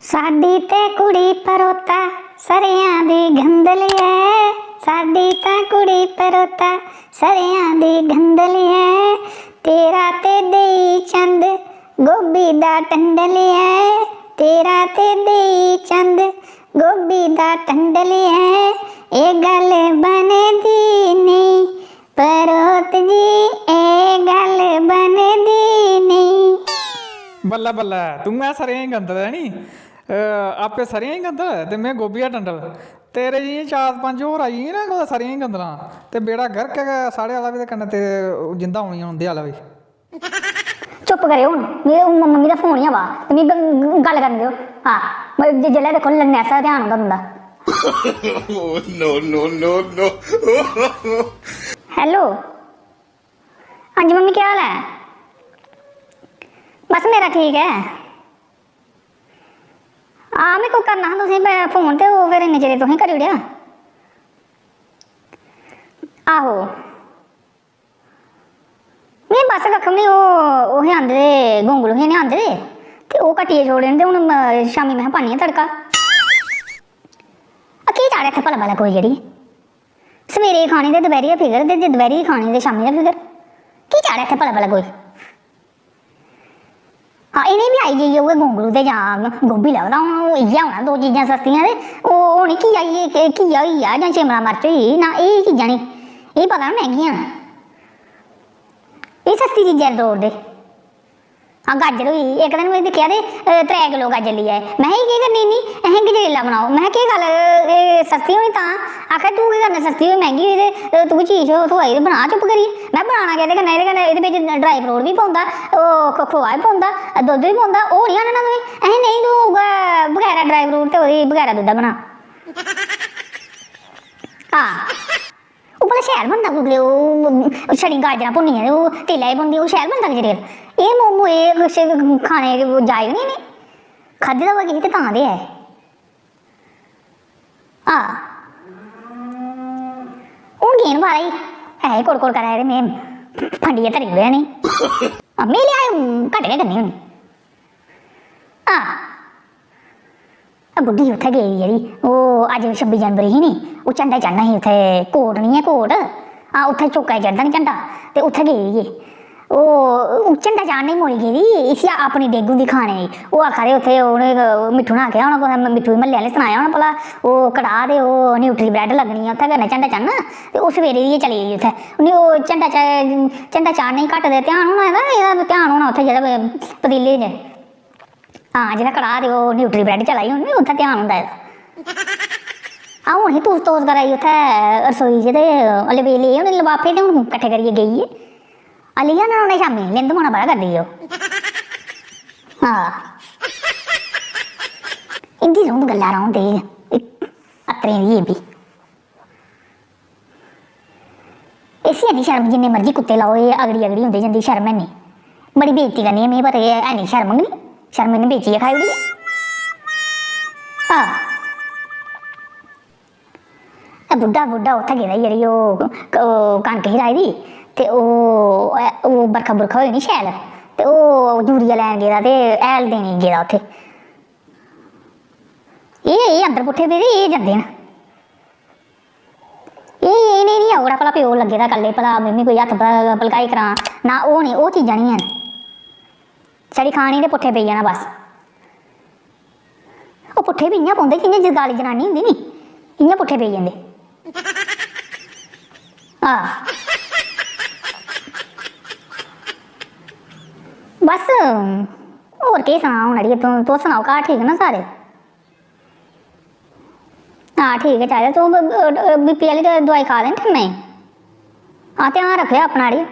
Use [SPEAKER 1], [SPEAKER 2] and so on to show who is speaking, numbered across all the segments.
[SPEAKER 1] साडी ते कुड़ी परोता सरियां दी गंदली है। साडी ते कुड़ी परोता सरियां दी गंदली है। तेरा ते देई चंद गोभी दा टंडली है। तेरा ते देई चंद गोभी दा टंडली है। ए गल बने दी नहीं परोत जी, ए गल बने दी नहीं।
[SPEAKER 2] बल्ला बल्ला तू मैं सरियां ही गंदल है नी आपे सरियां ही गंदल ते मैं गोभिया टंडल तेरे जी चार पंज होर आई ना कुदै सरियां ही गंदलां ते बेड़ा गर्क है साढ़े आला भी ते कन्नै ते जिंदा होनी उंदे आला भी।
[SPEAKER 1] चुप करे हूँ मेरे मम्मी का फोन ही आवा ते मिगी गल करन दिओ। हाँ जिसलै देखो नैसा ध्यान होंदा तुंदा।
[SPEAKER 3] No no no no
[SPEAKER 1] hello हाँ जी मम्मी क्या हाल है? बस मेरा ठीक है। हाँ मैं को करना हा तुसें फोन ते फिर इन्ने चिरे तुसें करी ओड़ेआ। आहो नहीं बस कक्ख नहीं ओह् आंदे दे गोंगलू हे नहीं आंदे ते ओह् कट्टियै छोड़े न ते हून शामी मैं पानी है तड़का। केह् चाढ़ेआ इत्थै भला भला कोई जेह्ड़ी सवेरे खानी ते दपैह्री दा फिकर ते दपैह्री खानी ते शामी दा फिकर केह् चाढ़ेआ इत्थै भला भला कोई। हाँ इन्हें भी आई जाइए उ'ऐ गोंगलू ते जां गोभी लगदा हून इ'यै होना दो चीज़ां सस्तियां ते ओह् होनी घिया घिया होई गेआ जां शिमला मर्च होई ना एह् चीज़ां नी एह् पता ना मैंह्गियां न एह् सस्ती चीज़ां दौड़दे। हाँ गाजर होई इक दिन में दिक्खेआ ते 3 किलो गाजर लेई आए मैं केह् करनी इन्नी अहें गजरेला बनाओ मैं केह् गल्ल सस्ती होनी तां आखै तूं केह् करना सस्ती होई मैंह्गी होई ते तूं चीज़ थ्होई ते बना चुप करियै। मैं बनाना केह्दे कन्नै एह्दे बिच ड्राई फ्रूट भी पौंदा ओह् खोआ भी पौंदा दुद्ध भी पौंदा ओह् निं आह्नना तुसें अहें नेईं तूं बगैरा ड्राई फ्रूट ते ओह्दी बगैरा दुद्धा बना। हाँ ओह् भला शैल बनदा कुदै ओह् छड़ी गाजरां भुन्नियां ते ओह् तेलै च बनदी ओह् शैल बनदा गजरेला। एह् मोमो एह् खाने जायज़ नहीं इ'नें खाद्धे दा होऐ किसी ते तां दे ऐ। हाँ हून गेन बारा ही है कोड़ कोड़ करा दे में फंडियै धरी ओड़ेआ नी में लिया घट्ट गै करनी होनी। हाँ बुड्ढी उत्थै गेदी जेह्ड़ी ओह् अज्ज 26 जनवरी ही नी ओह् झंडा चढ़ना ही उत्थै कोट निं ऐ कोट हाँ उत्थै चौका चढ़दा नी झंडा ते उत्थै गेदी ही ओह् झंडा चाढ़ने गी मोड़ी गेदी इसी अपनी डेगू दी खाने गी ओह् आखा दे उत्थै उ'नें मिट्ठू ने आखेआ होना कुसै मिट्ठू म्हल्ले आह्ले सनाया होना भला ओह् कड़ाह् ते ओह् न्यूट्री ब्रैड लग्गनी ऐ उत्थै कन्नै झंडा चढ़ना ते ओह् सवेरे दी चली गेई उत्थै उ'नें ओह् झंडा चाढ़ने गी घट्ट दे ध्यान होना एह्दा ध्यान होना उत्थै जेह्ड़ा पतीले च हाँ जित्थै कड़ाह् ते ओह् न्यूट्री ब्रैड चला दी होनी उत्थै ध्यान होंदा एह्दा। हाँ हून ही तोस करा दी उत्थै रसोई च ते ले उ'नें लफाफे ते हून कट्ठे करियै गेई है अली जाना उ'नें शामी लिंद मोना बड़ा करदी ओह्। हाँ इंदी रौंह्द गल्ला रौंह्द अत्तरें दी एह् बी इसी हैनी शर्म जिन्ने मर्जी कुत्ते लाओ एह् अगड़ी होंदी जंदी शर्म हैनी बड़ी बेइज्जती करनी है में पर हैनी शर्म नी शर्म इन्नै बेचियै खाई ओड़ी। हाँ बुड्ढा उत्थै गेदा जेह्ड़ी ओह् कनक ही लाई दी ते ओह् बरखा बुरखा होई नी शैल ते ओह् यूरिया लैन गेदा ते हैल देने गेदा उत्थै एह् अंदर पुट्ठे पेदे एह् जंदे न एह् इ'नें नी ओड़ा भला प्यो लग्गे दा कल्ले भला मिम्मी कोई हत्थ भलकाई करां ना ओह् नी ओह् चीज़ां नी हैन छड़ी खानी ते पुट्ठे पेई जाना बस। ओह् पुट्ठे बी इ'यां पौंदे जि'यां जगाली जनानी होंदी नी इ'यां पुट्ठे पेई जंदे। हाँ बस होर केह् सनां हून अड़िये तुस सनाओ घर ठीक ना सारे? हाँ ठीक है चाहिदा तूं बीपी आह्ली दवाई खा दे टैमे? हाँ ध्यान रक्खेओ अपना अड़िये।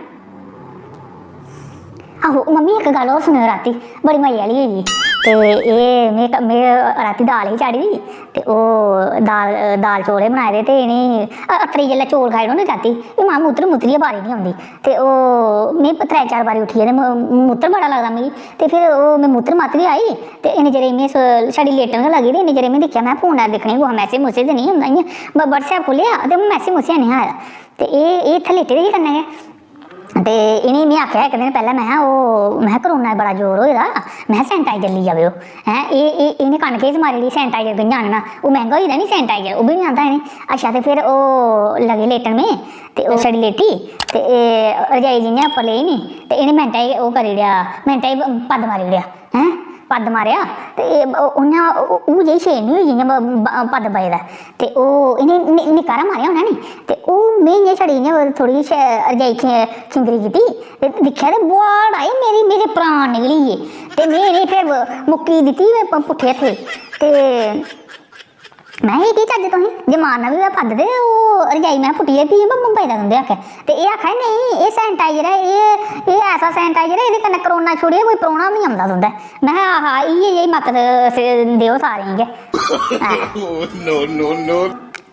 [SPEAKER 1] आहो मम्मी इक गल्ल होर सुनेओ राती बड़ी मज़े आह्ली होई गेई ते एह् में राती दाल ही चाढ़ी दी ते ओह् दाल चौल बनाए दे ते इ'नें अत्तरी जेल्लै चौल खाई ओड़ो ना राती एह् मां मुत्तरियै बारी निं औंदी ते ओह् में 3-4 बारी उट्ठियै ते मुत्तर बड़ा लगदा मिगी ते फिर ओह् में मुत्तर मत्त बी आई ते इन्ने चिरे में छड़ी लेटन गै लगी ते इन्ने चिरे में दिक्खेआ में फोन दिक्खनी कुसै मैसेज मुसेज ते निं होंदा इ'यां व्हाट्सएप खोलेआ ते मैसेज मुसेज हैनी आया ते एह् इत्थै लेटे दे हे कन्नै गै ते इ'नें में आखेआ इक दिन पैह्लें मैं करोना बड़ा जोर होए दा मैं सैनिटाइजर लेई आवेओ हैं इ'नें कन्न केस मारी लेई सैनिटाइजर कि'यां आह्नना ओह् मैंह्गा होई दा नी सैनिटाइजर ओह् बी निं आंदा इ'नें अच्छा ते फिर ओह् लगे लेटन में ते ओह् छड़ी लेटी ते रजाई जि'यां उप्पर लेई नी ते इ'नें मिंटां च ओह् करी ओड़ेआ मिंटां च पद्द मारी ओड़ेआ हैं पद्द मारेआ ते उ'यां ओह् जेही शेड निं होई जि'यां पद्द बजदा ते ओह् इ'नें निक्का हारा मारेआ होना नी ते ओह् में इ'यां छड़ी इ'यां थोह्ड़ी रजाई खिंगरी कीती ते दिक्खेआ ते बुआड़ आई मेरे प्राण निकली गे ते में इ'नें फिर मुक्की दित्ती पुट्ठे हत्थे ते मैं केह् चज्ज तुसें जे मारना बी होऐ पद्द ते ओह् रजाई मैं पुट्टियै फ्ही मुंबई दा तुं'दे आक्खै ते एह् आक्खै नेईं एह् सैनिटाइजर ऐ एह् ऐसा सैनिटाइजर ऐ एह्दे कन्नै करोना छुड़ियै कोई परौना बी निं औंदा तुं'दै में आहा इ'यै जेही मत्त देओ सारें गी
[SPEAKER 3] No, no, no.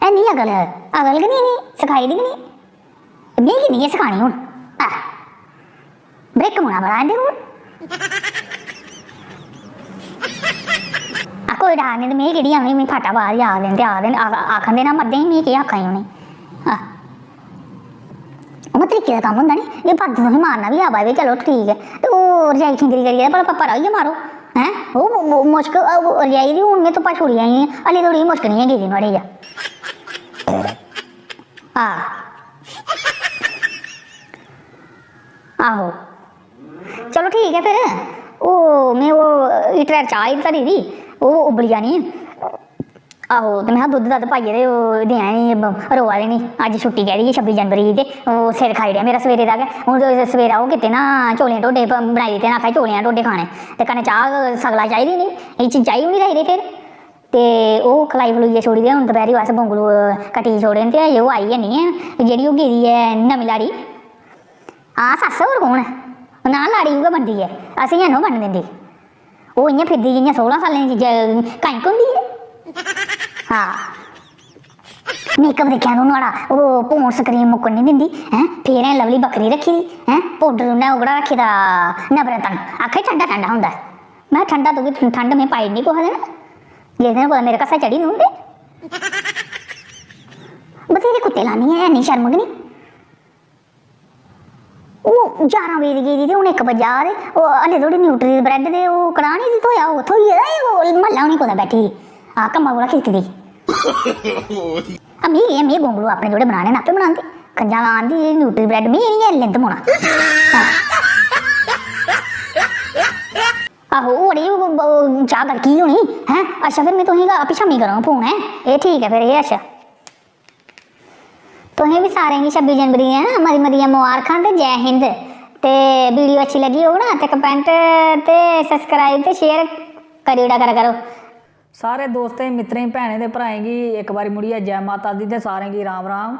[SPEAKER 1] हैनी अकल गै निं सखाई दी गै निं में किन्नी गै सखानी हून ब्रेक होना बड़ा इं'दे कोल कोई डर निं ते में केह्ड़ी आनी मिगी फटा बाहर आखदे न आखन देना मरदे ही में केह् आक्खां उ'नें उ'आं तरीके दा कम्म होंदा नी एह् पद्द तुसें मारना बी आवा दे चलो ठीक ऐ ते ओह् रजाई खिंगरी करियै भला परा होइयै मारो हैं ओह् मुश्क रजाई दी हून में धुप्पा छुड़ी आई हल्ली धोड़ी मुश्क निं गेदी नुआढ़े चा आहो चलो ठीक है फिर ओह् में ओह् हीटर चाह् ही धरी दी ओह् उब्बली जानी आहो ते में दुद्ध दद्ध पाइयै ते ओह् देना नी रोआ दे नी अज्ज छुट्टी कैह्दी 26 जनवरी दी ते ओह् सिर खाई ओड़ेआ मेरा सवेरे दा गै हून सवेरा ओह् कीते ना चौलें ढोडे बनाई दित्ते ना आक्खा चौलें ढोडे खाने ते कन्नै चाह् सगला चाहिदी नी एह् चीज़ चाहिदी नी रखदे फिर ते ओह् खलाई खलुइयै छोड़ी दे हून दपैह्री अस बोंगलू कट्टी छोड़े न ते अजें ओह् आई गै नी ऐ जेह्ड़ी ओह् गेदी ऐ नमीं लाड़ी हां सस्स होर कौन ऐ ना लाड़ी उ'ऐ बनदी ऐ असेंगी हैनी बनन दिंदी ओह् इ'यां फिरदी जि'यां 16 सालें दी कंक होंदी ऐ हाँ मेकअप दिक्खेआ तूं नुआढ़ा ओह् पौंस क्रीम मुक्कन नहीं दिंदी हैं फेयर एंड लवली बक्खरी रक्खी दी हैं पाउडर उन्नै ओह्कड़ा रक्खे दा नवरतन आखे ठंडा ठंडा होंदा मैं ठंडा तुगी ठंड में पाई नहीं कुसै दिन जिस दिन कुदै मेरे कस्सा चढ़ी नी होंदे बथेरे कुत्ते लानी है नहीं शर्म गै नी ओह् 11 बजे दी गेदी ते हून 1 बजा ते ओह हल्ले धोड़ी न्यूट्री ब्रेड ते ओह् कड़ाह नी थ्होया ओह् थ्होई गेदा म्हल्ला होनी कुदै बैठी दी हां कम्मा कोला खिसकदी में गोंगलू अपने जोड़े बनाने न आपे बनांदे खंजा आंदी न्यूट्री ब्रेड में इ'यां लिंद पौना आहो ओड़ी चाह् गड़की होनी हैं अच्छा फिर मैं तुसेंगी आपे शामी करां फोन है एह् ठीक है फिर एह् अच्छा तुसें भी सारें गी 26 जनवरी दियां ना मती मतियां मुबारखां ते जय हिंद ते वीडियो अच्छी लगी होग ना ते कमेंट ते सब्सक्राइब ते शेयर करी ओड़ा करो
[SPEAKER 4] सारे दोस्तें मित्रें भैनें ते भ्राएं गी एक बारी मुड़ियै जय माता दी ते सारें गी राम राम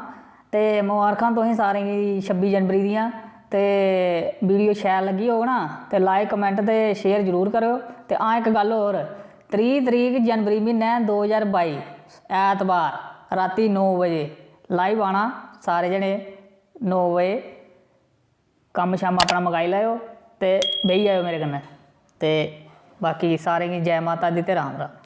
[SPEAKER 4] ते मुबारखां तुसें सारें गी 26 जनवरी दियां ते वीडियो शैल लगी होग ना ते लाइक कमेंट ते शेयर जरूर करो ते हां एक गल होर 30 तरीक जनवरी म्हीने 2022 ऐतवार राती 9 बजे लाइव आना सारे जने 9 बजे कम्म शम्म अपना मकाई लैओ ते बेही जाओ मेरे कन्नै ते बाकी सारें गी जय माता दी ते राम राम।